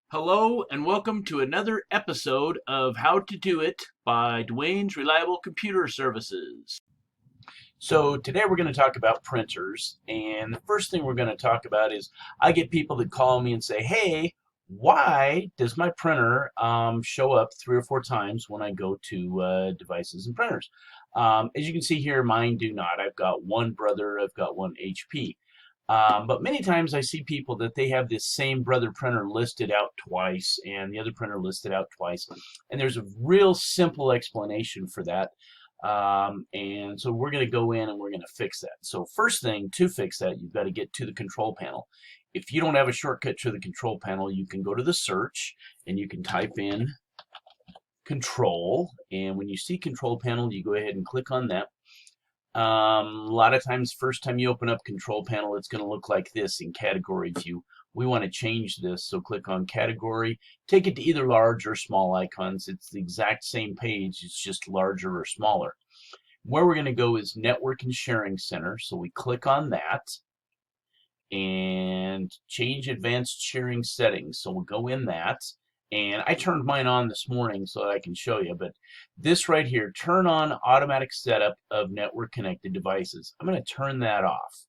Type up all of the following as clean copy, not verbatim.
Hello and welcome to another episode of How to Do It by Duane's Reliable Computer Services. So today we're going to talk about printers, and the first thing we're going to talk about is I get people that call me and say, hey, why does my printer show up 3 or 4 times when I go to devices and printers? As you can see here, mine do not. I've got one Brother, I've got one HP. But many times I see people that they have this same Brother printer listed out twice and the other printer listed out twice. And there's a real simple explanation for that. And so we're going to go in and we're going to fix that. So first thing to fix that, you've got to get to the control panel. If you don't have a shortcut to the control panel, you can go to the search and you can type in control. And when you see control panel, you go ahead and click on that. A lot of times, first time you open up control panel, it's going to look like this in category view. We want to change this, so click on category. Take it to either large or small icons. It's the exact same page, it's just larger or smaller. Where we're going to go is Network and Sharing Center, so we click on that and change advanced sharing settings. So we'll go in that. And I turned mine on this morning so that I can show you, but this right here, turn on automatic setup of network connected devices. I'm going to turn that off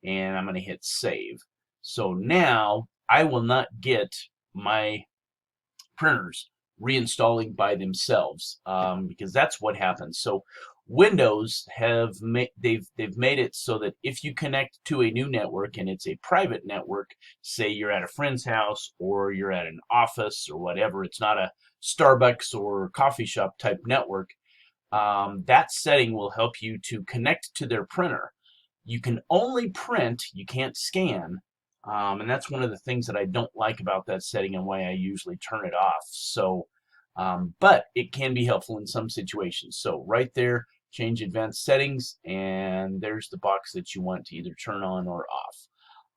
and I'm going to hit save. So now I will not get my printers reinstalling by themselves because that's what happens. So Windows have they've made it so that if you connect to a new network and it's a private network, say you're at a friend's house or you're at an office or whatever, it's not a Starbucks or coffee shop type network, that setting will help you to connect to their printer. You can only print, you can't scan, and that's one of the things that I don't like about that setting and why I usually turn it off. So, but it can be helpful in some situations. So right there, change advanced settings, and there's the box that you want to either turn on or off.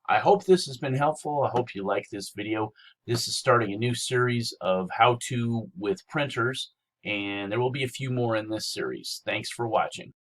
I hope this has been helpful. I hope you like this video. This is starting a new series of how to with printers, and there will be a few more in this series. Thanks for watching.